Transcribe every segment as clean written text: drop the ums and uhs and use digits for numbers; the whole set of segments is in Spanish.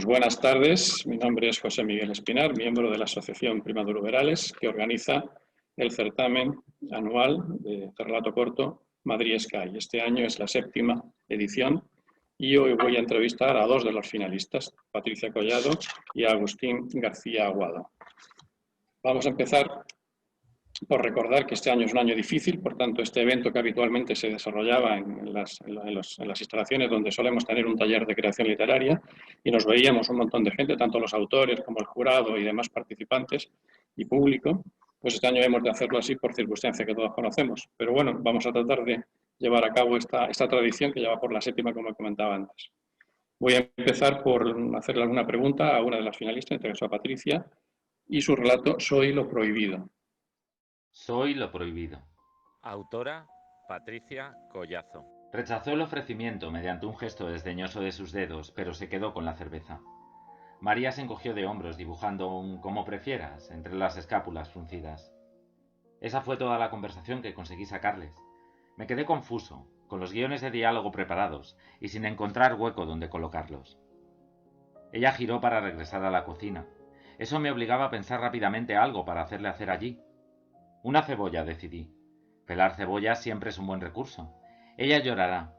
Pues buenas tardes, mi nombre es José Miguel Espinar, miembro de la Asociación Primaduroverales, que organiza el certamen anual de relato corto Madrid Sky. Este año es la 7ª edición y hoy voy a entrevistar a dos de los finalistas, Patricia Collado y Agustín García Aguado. Vamos a empezar por recordar que este año es un año difícil, por tanto, este evento que habitualmente se desarrollaba en las instalaciones donde solemos tener un taller de creación literaria y nos veíamos un montón de gente, tanto los autores como el jurado y demás participantes y público, pues este año hemos de hacerlo así por circunstancias que todos conocemos. Pero bueno, vamos a tratar de llevar a cabo esta tradición que ya va por la 7ª, como comentaba antes. Voy a empezar por hacerle alguna pregunta a una de las finalistas, en este caso a Patricia, y su relato Soy lo prohibido. Soy lo prohibido. Autora Patricia Collazo. Rechazó el ofrecimiento mediante un gesto desdeñoso de sus dedos, pero se quedó con la cerveza. María se encogió de hombros dibujando un como prefieras entre las escápulas fruncidas. Esa fue toda la conversación que conseguí sacarles. Me quedé confuso, con los guiones de diálogo preparados y sin encontrar hueco donde colocarlos. Ella giró para regresar a la cocina. Eso me obligaba a pensar rápidamente algo para hacerle hacer allí. Una cebolla, decidí. Pelar cebollas siempre es un buen recurso. Ella llorará.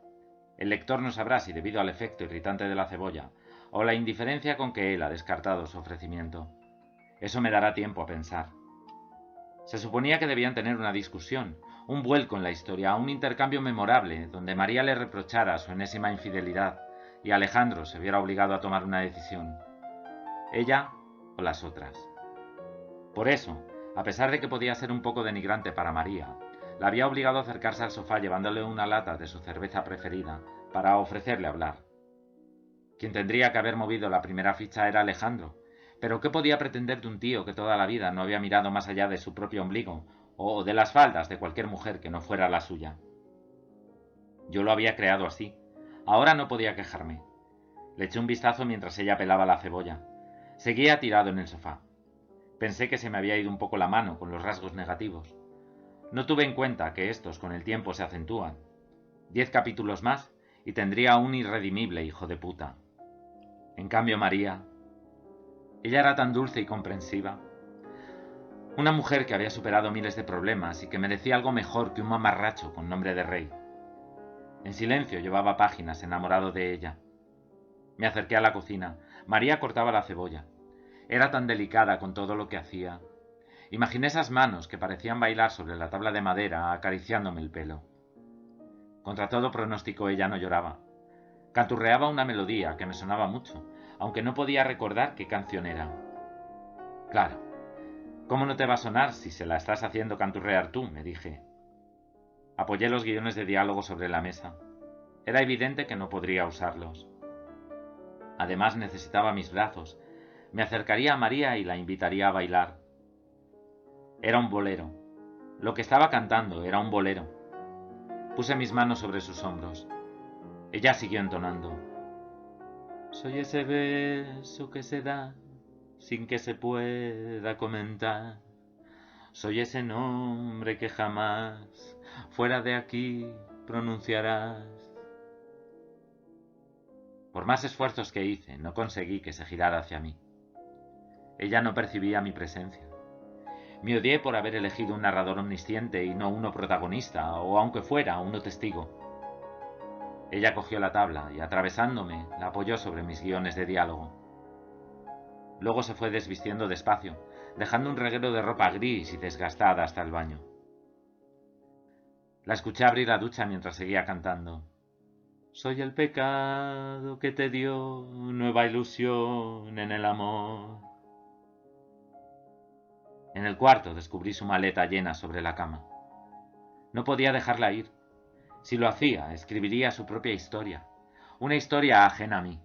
El lector no sabrá si debido al efecto irritante de la cebolla o la indiferencia con que él ha descartado su ofrecimiento. Eso me dará tiempo a pensar. Se suponía que debían tener una discusión, un vuelco en la historia, un intercambio memorable, donde María le reprochara su enésima infidelidad y Alejandro se viera obligado a tomar una decisión. Ella o las otras. Por eso, a pesar de que podía ser un poco denigrante para María, la había obligado a acercarse al sofá llevándole una lata de su cerveza preferida para ofrecerle hablar. Quien tendría que haber movido la primera ficha era Alejandro, pero ¿qué podía pretender de un tío que toda la vida no había mirado más allá de su propio ombligo o de las faldas de cualquier mujer que no fuera la suya? Yo lo había creado así. Ahora no podía quejarme. Le eché un vistazo mientras ella pelaba la cebolla. Seguía tirado en el sofá. Pensé que se me había ido un poco la mano con los rasgos negativos. No tuve en cuenta que estos con el tiempo se acentúan. 10 capítulos más y tendría un irredimible hijo de puta. En cambio María... Ella era tan dulce y comprensiva. Una mujer que había superado miles de problemas y que merecía algo mejor que un mamarracho con nombre de rey. En silencio llevaba páginas enamorado de ella. Me acerqué a la cocina. María cortaba la cebolla. Era tan delicada con todo lo que hacía. Imaginé esas manos que parecían bailar sobre la tabla de madera acariciándome el pelo. Contra todo pronóstico ella no lloraba. Canturreaba una melodía que me sonaba mucho, aunque no podía recordar qué canción era. Claro, ¿cómo no te va a sonar si se la estás haciendo canturrear tú?, me dije. Apoyé los guiones de diálogo sobre la mesa. Era evidente que no podría usarlos. Además necesitaba mis brazos. Me acercaría a María y la invitaría a bailar. Era un bolero. Lo que estaba cantando era un bolero. Puse mis manos sobre sus hombros. Ella siguió entonando. Soy ese beso que se da sin que se pueda comentar. Soy ese nombre que jamás fuera de aquí pronunciarás. Por más esfuerzos que hice, no conseguí que se girara hacia mí. Ella no percibía mi presencia. Me odié por haber elegido un narrador omnisciente y no uno protagonista, o aunque fuera uno testigo. Ella cogió la tabla y, atravesándome, la apoyó sobre mis guiones de diálogo. Luego se fue desvistiendo despacio, dejando un reguero de ropa gris y desgastada hasta el baño. La escuché abrir la ducha mientras seguía cantando. Soy el pecado que te dio nueva ilusión en el amor. En el cuarto descubrí su maleta llena sobre la cama. No podía dejarla ir. Si lo hacía, escribiría su propia historia. Una historia ajena a mí.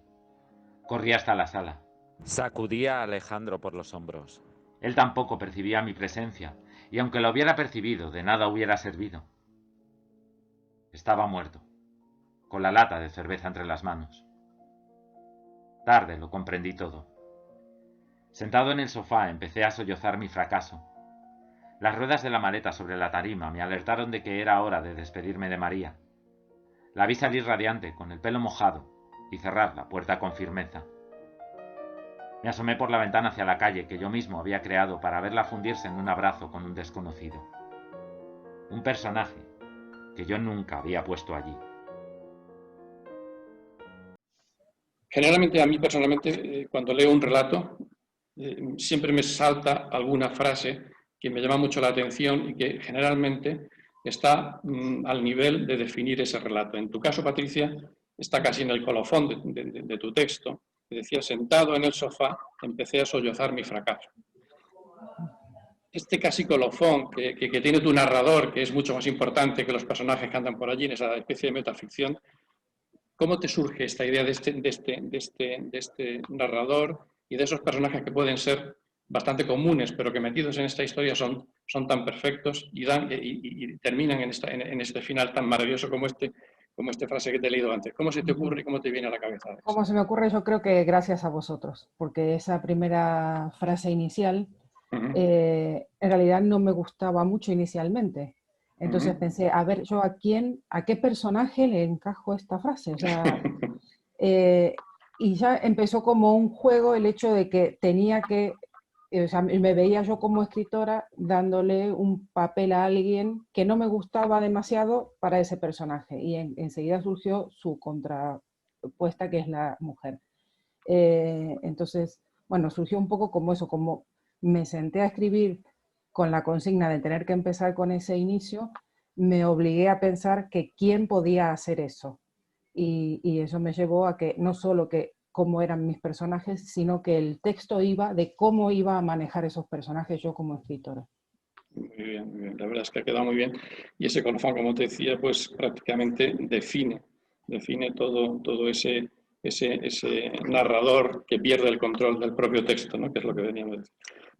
Corrí hasta la sala. Sacudía a Alejandro por los hombros. Él tampoco percibía mi presencia, y aunque lo hubiera percibido, de nada hubiera servido. Estaba muerto, con la lata de cerveza entre las manos. Tarde lo comprendí todo. Sentado en el sofá empecé a sollozar mi fracaso. Las ruedas de la maleta sobre la tarima me alertaron de que era hora de despedirme de María. La vi salir radiante, con el pelo mojado, y cerrar la puerta con firmeza. Me asomé por la ventana hacia la calle que yo mismo había creado para verla fundirse en un abrazo con un desconocido. Un personaje que yo nunca había puesto allí. Generalmente, a mí personalmente, cuando leo un relato, siempre me salta alguna frase que me llama mucho la atención y que generalmente está al nivel de definir ese relato. En tu caso, Patricia, está casi en el colofón de tu texto, que decía: sentado en el sofá, empecé a sollozar mi fracaso. Este casi colofón que tiene tu narrador, que es mucho más importante que los personajes que andan por allí en esa especie de metaficción, ¿cómo te surge esta idea de este narrador y de esos personajes que pueden ser bastante comunes, pero que metidos en esta historia son tan perfectos y terminan en este final tan maravilloso como esta frase que te he leído antes? ¿Cómo se te ocurre y cómo te viene a la cabeza eso? ¿Cómo se me ocurre? Yo creo que gracias a vosotros, porque esa primera frase inicial en realidad no me gustaba mucho inicialmente. Entonces pensé, a ver, yo a qué personaje le encajo esta frase. O sea, y ya empezó como un juego el hecho de que tenía que, o sea, me veía yo como escritora dándole un papel a alguien que no me gustaba demasiado para ese personaje. Y enseguida surgió su contrapuesta, que es la mujer. Entonces, bueno, surgió un poco como eso, como me senté a escribir con la consigna de tener que empezar con ese inicio, me obligué a pensar que quién podía hacer eso. Y eso me llevó a que no solo que cómo eran mis personajes, sino que el texto iba de cómo iba a manejar esos personajes yo como escritora. Muy bien, muy bien. La verdad es que ha quedado muy bien. Y ese colofón, como te decía, pues prácticamente define todo ese narrador que pierde el control del propio texto, ¿no? Que es lo que veníamos a decir.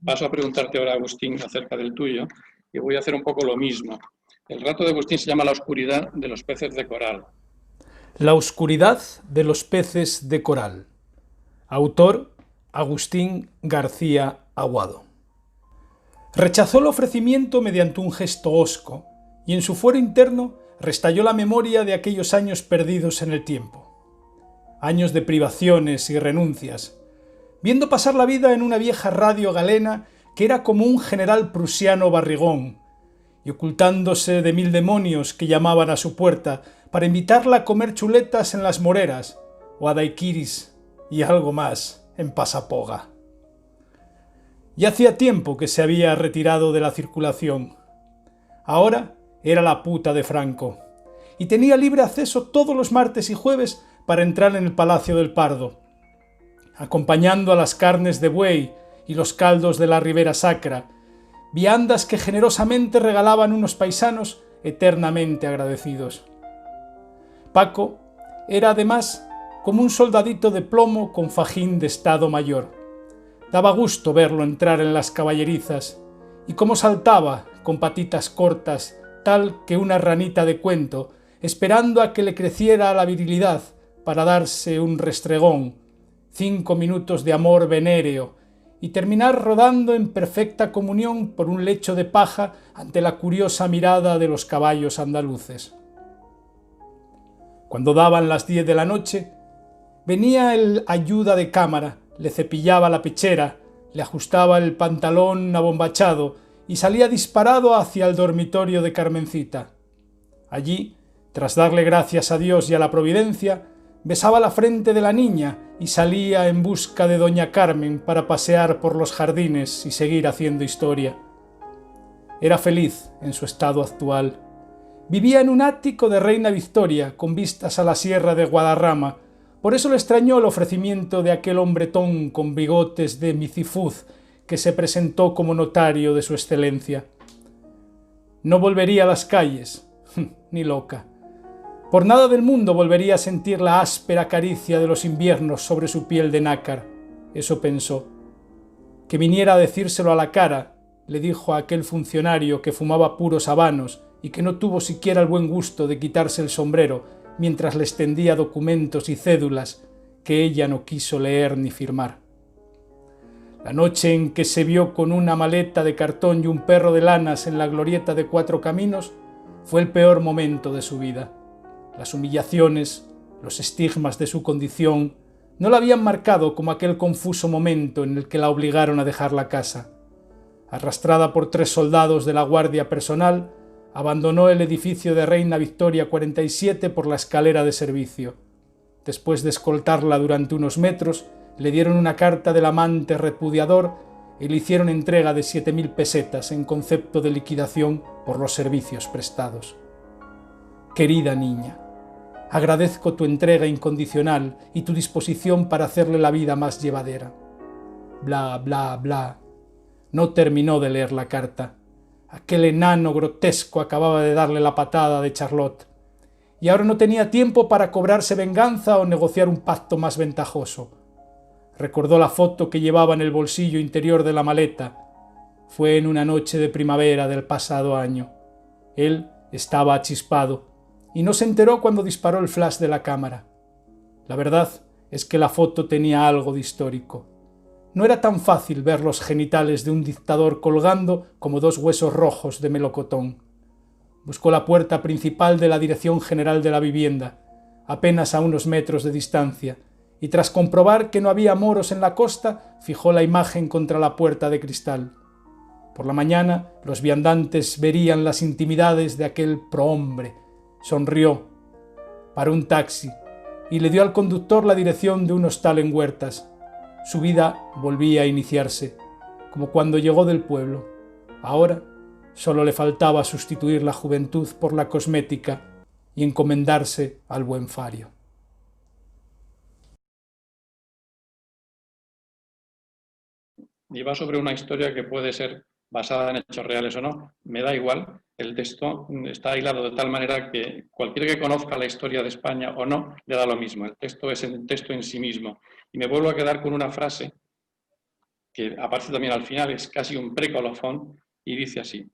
Paso a preguntarte ahora, Agustín, acerca del tuyo, y voy a hacer un poco lo mismo. El relato de Agustín se llama La oscuridad de los peces de coral. La oscuridad de los peces de coral. Autor: Agustín García Aguado. Rechazó el ofrecimiento mediante un gesto hosco, y en su fuero interno restalló la memoria de aquellos años perdidos en el tiempo. Años de privaciones y renuncias, viendo pasar la vida en una vieja radio galena que era como un general prusiano barrigón, y ocultándose de 1000 demonios que llamaban a su puerta para invitarla a comer chuletas en las moreras, o a daiquiris y algo más en Pasapoga. Ya hacía tiempo que se había retirado de la circulación. Ahora era la puta de Franco, y tenía libre acceso todos los martes y jueves para entrar en el Palacio del Pardo, acompañando a las carnes de buey y los caldos de la Ribera Sacra, viandas que generosamente regalaban unos paisanos eternamente agradecidos. Paco era además como un soldadito de plomo con fajín de Estado Mayor. Daba gusto verlo entrar en las caballerizas, y cómo saltaba con patitas cortas, tal que una ranita de cuento, esperando a que le creciera la virilidad para darse un restregón, 5 minutos de amor venéreo, y terminar rodando en perfecta comunión por un lecho de paja ante la curiosa mirada de los caballos andaluces. Cuando daban las 10 de la noche, venía el ayuda de cámara, le cepillaba la pechera, le ajustaba el pantalón abombachado y salía disparado hacia el dormitorio de Carmencita. Allí, tras darle gracias a Dios y a la providencia, besaba la frente de la niña y salía en busca de doña Carmen para pasear por los jardines y seguir haciendo historia. Era feliz en su estado actual. Vivía en un ático de Reina Victoria con vistas a la sierra de Guadarrama. Por eso le extrañó el ofrecimiento de aquel hombretón con bigotes de micifuz que se presentó como notario de su excelencia. No volvería a las calles, ni loca. Por nada del mundo volvería a sentir la áspera caricia de los inviernos sobre su piel de nácar. Eso pensó. Que viniera a decírselo a la cara, le dijo a aquel funcionario que fumaba puros habanos y que no tuvo siquiera el buen gusto de quitarse el sombrero mientras le extendía documentos y cédulas que ella no quiso leer ni firmar. La noche en que se vio con una maleta de cartón y un perro de lanas en la glorieta de Cuatro Caminos fue el peor momento de su vida. Las humillaciones, los estigmas de su condición, No la habían marcado como aquel confuso momento en el que la obligaron a dejar la casa. Arrastrada por 3 soldados de la Guardia Personal, abandonó el edificio de Reina Victoria 47 por la escalera de servicio. Después de escoltarla durante unos metros, le dieron una carta del amante repudiador y le hicieron entrega de 7.000 pesetas en concepto de liquidación por los servicios prestados. Querida niña, agradezco tu entrega incondicional y tu disposición para hacerle la vida más llevadera. Bla, bla, bla. No terminó de leer la carta. Aquel enano grotesco acababa de darle la patada de Charlotte, y ahora no tenía tiempo para cobrarse venganza o negociar un pacto más ventajoso. Recordó la foto que llevaba en el bolsillo interior de la maleta. Fue en una noche de primavera del pasado año. Él estaba achispado y no se enteró cuando disparó el flash de la cámara. La verdad es que la foto tenía algo de histórico. No era tan fácil ver los genitales de un dictador colgando como 2 huesos rojos de melocotón. Buscó la puerta principal de la Dirección General de la Vivienda, apenas a unos metros de distancia, y tras comprobar que no había moros en la costa, fijó la imagen contra la puerta de cristal. Por la mañana, los viandantes verían las intimidades de aquel prohombre. Sonrió, paró un taxi y le dio al conductor la dirección de un hostal en Huertas. Su vida volvía a iniciarse, como cuando llegó del pueblo. Ahora solo le faltaba sustituir la juventud por la cosmética y encomendarse al buen fario. Y va sobre una historia que puede ser basada en hechos reales o no, me da igual. El texto está hilado de tal manera que cualquiera que conozca la historia de España o no, le da lo mismo. El texto es el texto en sí mismo. Y me vuelvo a quedar con una frase que aparece también al final, es casi un precolofón, y dice así: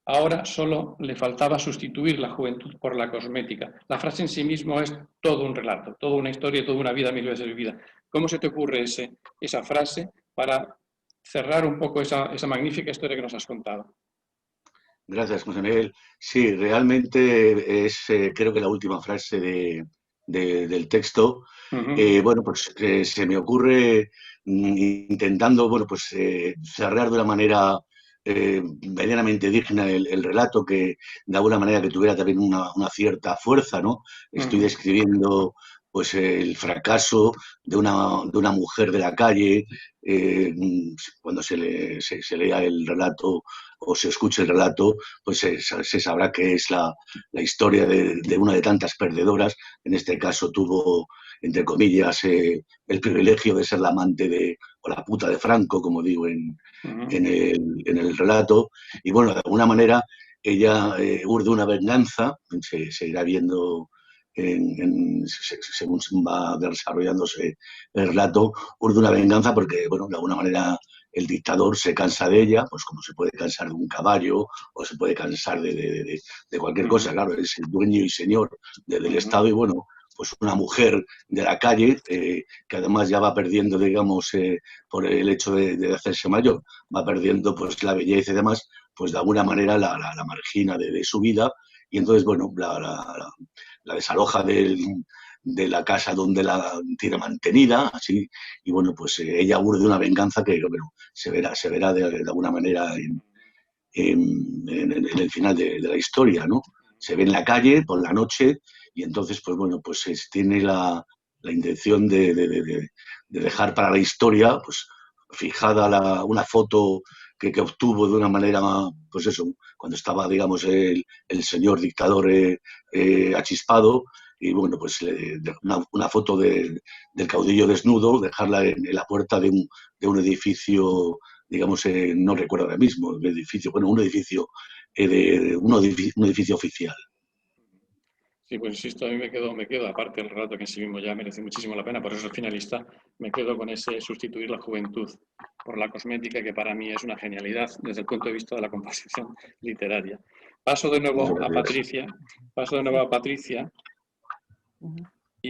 ahora solo le faltaba sustituir la juventud por la cosmética. La frase en sí mismo es todo un relato, toda una historia, toda una vida 1000 veces vivida. ¿Cómo se te ocurre esa frase para cerrar un poco esa magnífica historia que nos has contado? Gracias, José Miguel. Sí, realmente es creo que la última frase del texto. Bueno, pues se me ocurre intentando, bueno, pues cerrar de una manera medianamente digna el relato, que de alguna manera que tuviera también una cierta fuerza, ¿no? Estoy describiendo pues el fracaso de una mujer de la calle. Cuando se lea el relato o se escuche el relato, pues se sabrá que es la historia de una de tantas perdedoras. En este caso tuvo, entre comillas, el privilegio de ser la amante o la puta de Franco, como digo en el relato. Y bueno, de alguna manera ella urde una venganza, se irá viendo según va desarrollándose el relato, urde una venganza porque, bueno, de alguna manera el dictador se cansa de ella, pues como se puede cansar de un caballo o se puede cansar de cualquier cosa. Claro, es el dueño y señor del Estado, y bueno, pues una mujer de la calle, que además ya va perdiendo, digamos, por el hecho de hacerse mayor, va perdiendo pues la belleza y demás, pues de alguna manera la margina de su vida, y entonces, bueno, la desaloja de la casa donde la tiene mantenida, así, y bueno, pues ella urde una venganza que, bueno, se verá de alguna manera en el final de la historia, ¿no? Se ve en la calle por la noche, y entonces, pues bueno, pues tiene la intención de dejar para la historia, pues fijada una foto que obtuvo de una manera, pues eso, cuando estaba, digamos, el señor dictador achispado, y bueno, pues una foto del caudillo desnudo, dejarla en la puerta de un edificio, digamos, no recuerdo ahora mismo, un edificio oficial. Sí, pues insisto, a mí me quedo, aparte del relato que en sí mismo ya merece muchísimo la pena, por eso es finalista, me quedo con ese sustituir la juventud por la cosmética, que para mí es una genialidad desde el punto de vista de la composición literaria. Paso de nuevo a Patricia,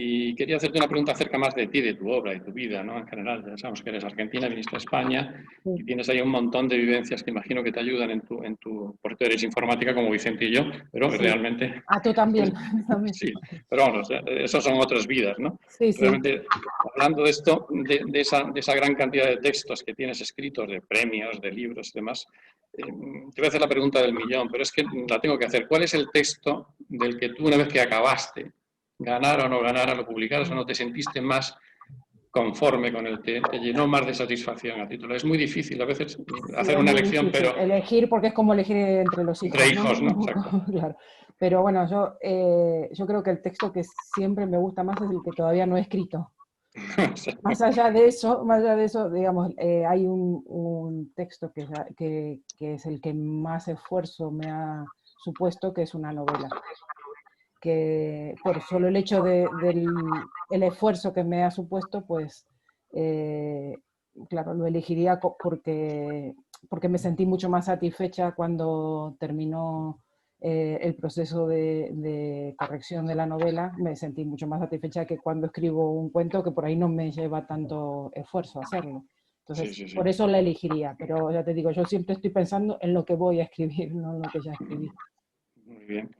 Y quería hacerte una pregunta acerca más de ti, de tu obra y tu vida, ¿no? En general, ya sabemos que eres argentina, viniste a España y tienes ahí un montón de vivencias que imagino que te ayudan porque tú eres informática como Vicente y yo, pero Sí. realmente... Tú también. Sí, pero vamos, esos son otras vidas, ¿no? Sí. Realmente, hablando de esto, de esa gran cantidad de textos que tienes escritos, de premios, de libros y demás, te voy a hacer la pregunta del millón, pero es que la tengo que hacer. ¿Cuál es el texto del que tú, una vez que acabaste, ganara o no ganara, lo publicaras o no, te sentiste más conforme con el que te llenó más de satisfacción a título? Es muy difícil a veces hacer una elección, pero... Elegir, porque es como elegir entre los hijos. Entre hijos, ¿no? Exacto. Claro. Pero bueno, yo creo que el texto que siempre me gusta más es el que todavía no he escrito. Sí. Más allá de eso, digamos, hay un texto que es el que más esfuerzo me ha supuesto, que es una novela. Que por solo el hecho del esfuerzo que me ha supuesto, pues, claro, lo elegiría porque me sentí mucho más satisfecha cuando terminó el proceso de corrección de la novela. Me sentí mucho más satisfecha que cuando escribo un cuento, que por ahí no me lleva tanto esfuerzo hacerlo. Entonces, Sí. por eso la elegiría. Pero ya te digo, yo siempre estoy pensando en lo que voy a escribir, no en lo que ya escribí. Muy bien.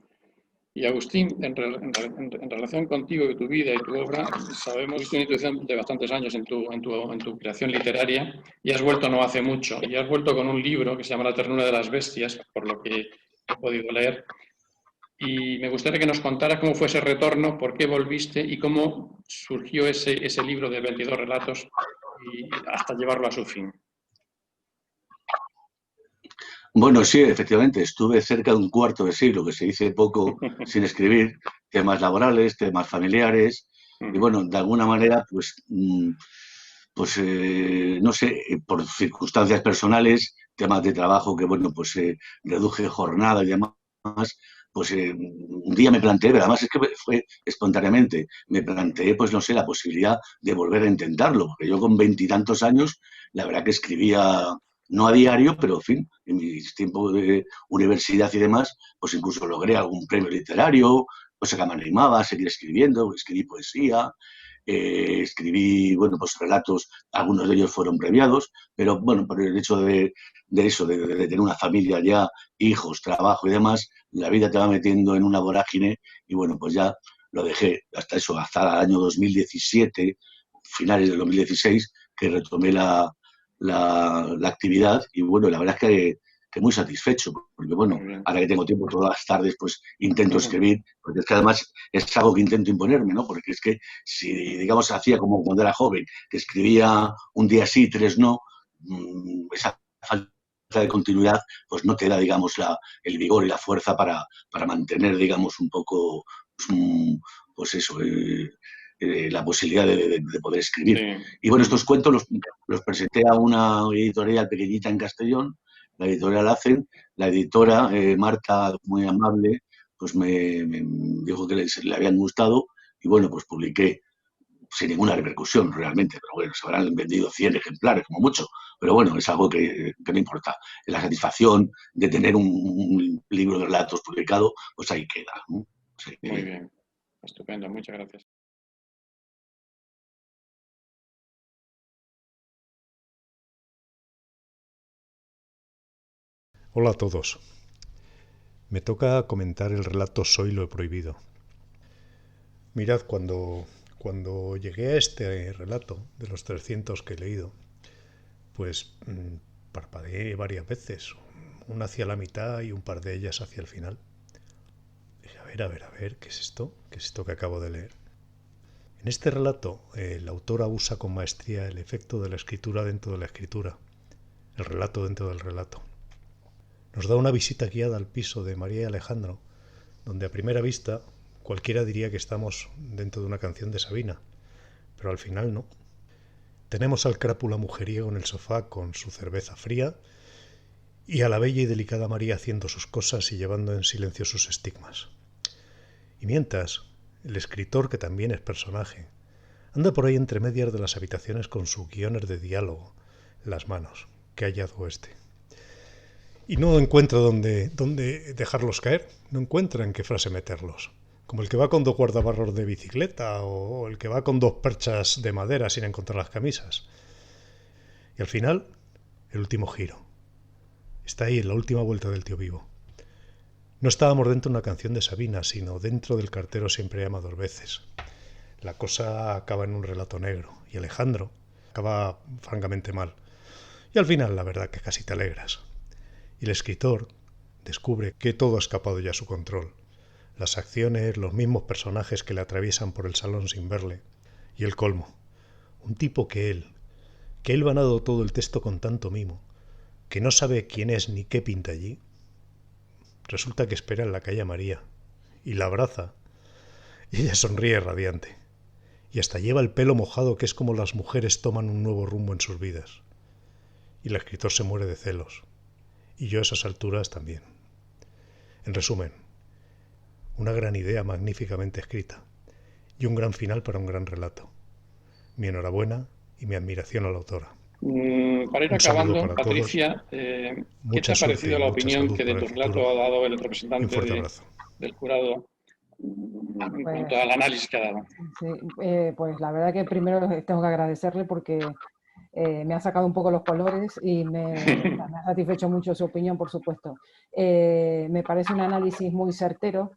Y Agustín, en relación contigo y tu vida y tu obra, sabemos que es una institución de bastantes años en tu creación literaria y has vuelto no hace mucho. Y has vuelto con un libro que se llama La ternura de las bestias, por lo que he podido leer. Y me gustaría que nos contaras cómo fue ese retorno, por qué volviste y cómo surgió ese libro de 22 relatos y hasta llevarlo a su fin. Bueno, sí, efectivamente, estuve cerca de un cuarto de siglo, que se dice poco, sin escribir, temas laborales, temas familiares, y bueno, de alguna manera, pues no sé, por circunstancias personales, temas de trabajo que, bueno, pues reduje jornada y demás, pues un día me planteé, pero además es que fue espontáneamente, me planteé, pues no sé, la posibilidad de volver a intentarlo, porque yo con 20 y tantos años, la verdad que escribía, no a diario, pero en fin, en mis tiempos de universidad y demás, pues incluso logré algún premio literario, cosa que me animaba a seguir escribiendo, escribí poesía, escribí, bueno, pues relatos, algunos de ellos fueron premiados, pero bueno, por el hecho de tener una familia ya, hijos, trabajo y demás, la vida te va metiendo en una vorágine y bueno, pues ya lo dejé hasta el año 2017, finales del 2016, que retomé la actividad y bueno, la verdad es que muy satisfecho, porque bueno, ahora que tengo tiempo todas las tardes, pues intento escribir, porque es que además es algo que intento imponerme, ¿no? Porque es que si, digamos, hacía como cuando era joven, que escribía un día sí, 3 no, esa falta de continuidad, pues no te da, digamos, el vigor y la fuerza para mantener, digamos, un poco, pues eso, la posibilidad de poder escribir. Sí. Y bueno, estos cuentos los presenté a una editorial pequeñita en Castellón, la editorial Hacen, la editora Marta, muy amable, pues me dijo que le habían gustado y bueno, pues publiqué sin ninguna repercusión realmente, pero bueno, se habrán vendido 100 ejemplares como mucho, pero bueno, es algo que no importa. La satisfacción de tener un libro de relatos publicado, pues ahí queda, ¿no? Sí. Muy bien, estupendo, muchas gracias. Hola a todos. Me toca comentar el relato Soy lo prohibido. Mirad, cuando llegué a este relato, de los 300 que he leído, pues parpadeé varias veces, una hacia la mitad y un par de ellas hacia el final. Dije, a ver, ¿qué es esto? ¿Qué es esto que acabo de leer? En este relato, el autor usa con maestría el efecto de la escritura dentro de la escritura, el relato dentro del relato. Nos da una visita guiada al piso de María y Alejandro, donde a primera vista cualquiera diría que estamos dentro de una canción de Sabina, pero al final no. Tenemos al crápula mujeriego en el sofá con su cerveza fría y a la bella y delicada María haciendo sus cosas y llevando en silencio sus estigmas. Y mientras, el escritor, que también es personaje, anda por ahí entre medias de las habitaciones con sus guiones de diálogo en las manos. Qué hallazgo este. Y no encuentra dónde dejarlos caer, no encuentra en qué frase meterlos. como el que va con 2 guardabarros de bicicleta o el que va con 2 perchas de madera sin encontrar las camisas. Y al final, el último giro. Está ahí en la última vuelta del tío vivo. No estábamos dentro de una canción de Sabina, sino dentro del cartero siempre llama 2 veces. La cosa acaba en un relato negro y Alejandro acaba francamente mal. Y al final, la verdad, que casi te alegras. Y el escritor descubre que todo ha escapado ya a su control. Las acciones, los mismos personajes que le atraviesan por el salón sin verle. Y el colmo. Un tipo que él va dado todo el texto con tanto mimo, que no sabe quién es ni qué pinta allí. Resulta que espera en la calle a María y la abraza. Y ella sonríe radiante. Y hasta lleva el pelo mojado, que es como las mujeres toman un nuevo rumbo en sus vidas. Y el escritor se muere de celos. Y yo a esas alturas también. En resumen, una gran idea magníficamente escrita y un gran final para un gran relato. Mi enhorabuena y mi admiración a la autora. Para ir acabando, Patricia, ¿qué te ha parecido la opinión que de tu relato ha dado el representante del jurado en cuanto al análisis que ha dado? Sí, pues la verdad que primero tengo que agradecerle porque me ha sacado un poco los colores y me ha satisfecho mucho su opinión, por supuesto. Me parece un análisis muy certero.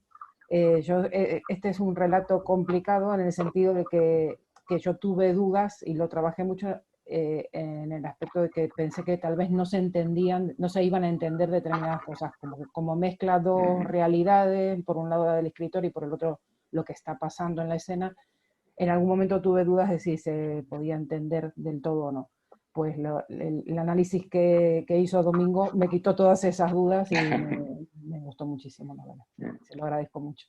Este es un relato complicado en el sentido de que yo tuve dudas y lo trabajé mucho en el aspecto de que pensé que tal vez no se entendían, no se iban a entender determinadas cosas, como mezcla 2 realidades, por un lado la del escritor y por el otro lo que está pasando en la escena. En algún momento tuve dudas de si se podía entender del todo o no. Pues el análisis que hizo Domingo me quitó todas esas dudas y me gustó muchísimo, la verdad. Se lo agradezco mucho.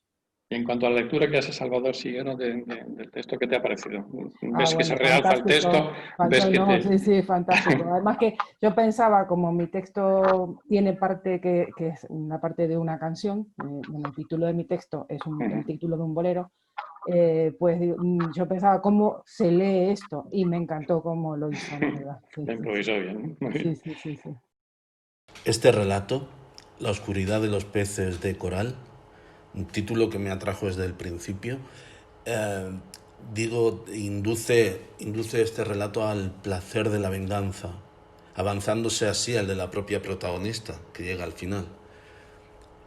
Y en cuanto a la lectura que hace Salvador Siguero del texto, ¿qué te ha parecido? ¿Ves que se realza el texto? ¿Ves que sí, fantástico. Además que yo pensaba, como mi texto tiene parte que es una parte de una canción, el título de mi texto es el título de un bolero, pues yo pensaba cómo se lee esto y me encantó cómo lo hizo, la verdad. Lo improvisó bien. Muy bien. Sí. Este relato, La oscuridad de los peces de coral, un título que me atrajo desde el principio, induce este relato al placer de la venganza, avanzándose así al de la propia protagonista, que llega al final.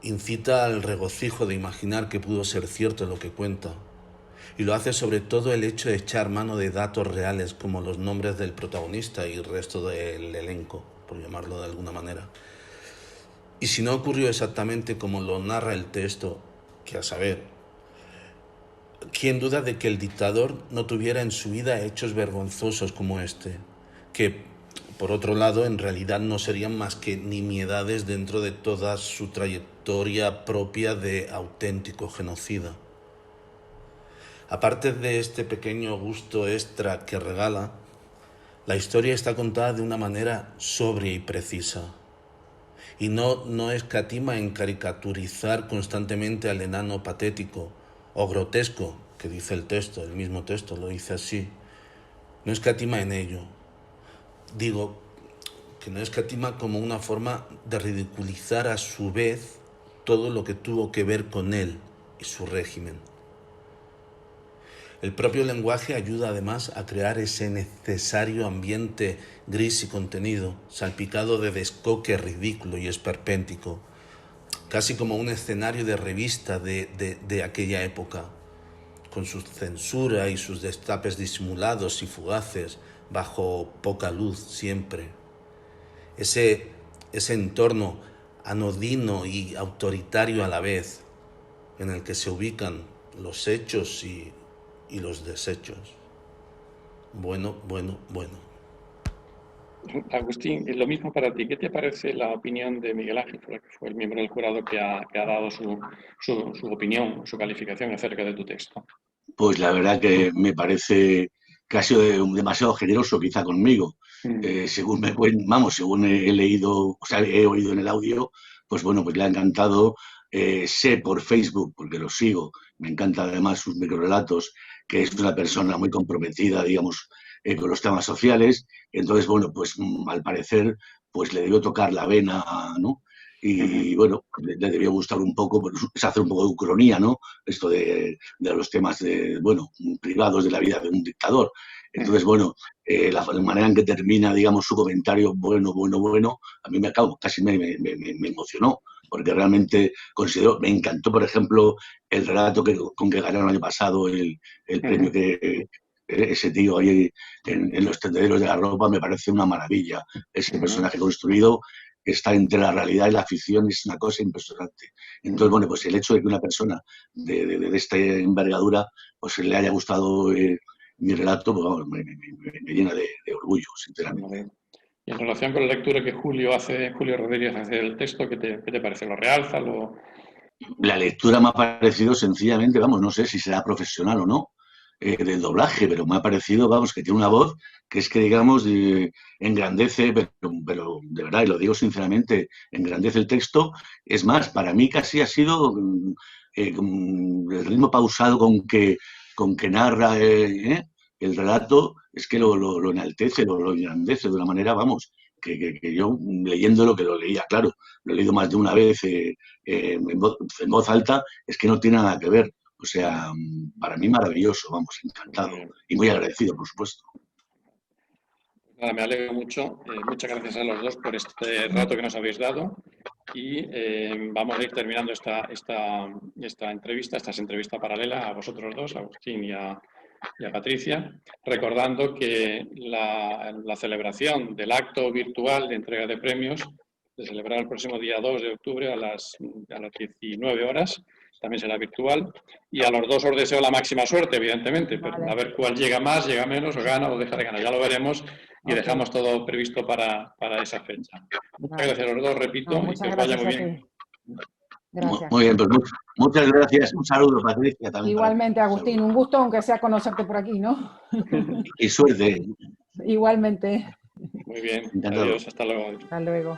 Incita al regocijo de imaginar que pudo ser cierto lo que cuenta, y lo hace sobre todo el hecho de echar mano de datos reales como los nombres del protagonista y el resto del elenco, por llamarlo de alguna manera. Y si no ocurrió exactamente como lo narra el texto, que a saber, ¿quién duda de que el dictador no tuviera en su vida hechos vergonzosos como este? Que, por otro lado, en realidad no serían más que nimiedades dentro de toda su trayectoria propia de auténtico genocida. Aparte de este pequeño gusto extra que regala, la historia está contada de una manera sobria y precisa. Y no escatima en caricaturizar constantemente al enano patético o grotesco, que dice el texto, el mismo texto lo dice así. No escatima en ello. Digo que no escatima como una forma de ridiculizar a su vez todo lo que tuvo que ver con él y su régimen. El propio lenguaje ayuda además a crear ese necesario ambiente gris y contenido, salpicado de descoque ridículo y esperpéntico, casi como un escenario de revista de aquella época, con su censura y sus destapes disimulados y fugaces, bajo poca luz siempre. Ese entorno anodino y autoritario a la vez, en el que se ubican los hechos y los desechos. Bueno. Agustín, lo mismo para ti. ¿Qué te parece la opinión de Miguel Ángel, que fue el miembro del jurado que ha dado su opinión, su calificación acerca de tu texto? Pues la verdad que me parece que ha sido demasiado generoso quizá conmigo. Según según he leído, o sea, he oído en el audio, pues bueno, pues le ha encantado. Sé por Facebook, porque lo sigo, me encanta además sus microrelatos, que es una persona muy comprometida, digamos, con los temas sociales. Entonces, bueno, pues al parecer, pues le debió tocar la vena, ¿no? y bueno, le debió gustar un poco, pues, es hacer un poco de ucronía, ¿no? Esto de los temas bueno, privados de la vida de un dictador. Entonces, bueno, la manera en que termina, digamos, su comentario, bueno, a mí casi me emocionó, porque realmente me encantó, por ejemplo, el relato con que ganaron el año pasado el premio que ese tío ahí en los tendederos de la ropa, me parece una maravilla. Ese personaje construido está entre la realidad y la ficción, es una cosa impresionante. Entonces, bueno, pues el hecho de que una persona de esta envergadura pues le haya gustado mi relato, pues vamos, me llena de orgullo, sinceramente. Y en relación con la lectura que Julio Rodríguez hace del texto, ¿qué te parece? ¿Lo realza? La lectura me ha parecido sencillamente, vamos, no sé si será profesional o no, del doblaje, pero me ha parecido, vamos, que tiene una voz que es que, digamos, engrandece, pero de verdad, y lo digo sinceramente, engrandece el texto. Es más, para mí casi ha sido el ritmo pausado con que narra el relato, es que lo enaltece, lo engrandece de una manera, vamos, que yo leyéndolo, que lo leía, claro, lo he leído más de una vez en voz alta, es que no tiene nada que ver. O sea, para mí maravilloso, vamos, encantado. Y muy agradecido, por supuesto. Nada, me alegro mucho. Muchas gracias a los dos por este rato que nos habéis dado. Y vamos a ir terminando esta entrevista, esta es entrevista paralela a vosotros dos, a Agustín y a Patricia, recordando que la celebración del acto virtual de entrega de premios se celebrará el próximo día 2 de octubre a las 19 horas. También será virtual, y a los dos os deseo la máxima suerte, evidentemente, pero a ver cuál llega más, llega menos, o gana o deja de ganar, ya lo veremos, y dejamos todo previsto para esa fecha. Muchas gracias a los dos, repito, y que os vaya muy bien. Gracias. Muy bien, pues muchas gracias, un saludo, Patricia. También igualmente, Agustín, un gusto, aunque sea conocerte por aquí, ¿no? Y suerte. Igualmente. Muy bien, adiós, hasta luego. Hasta luego.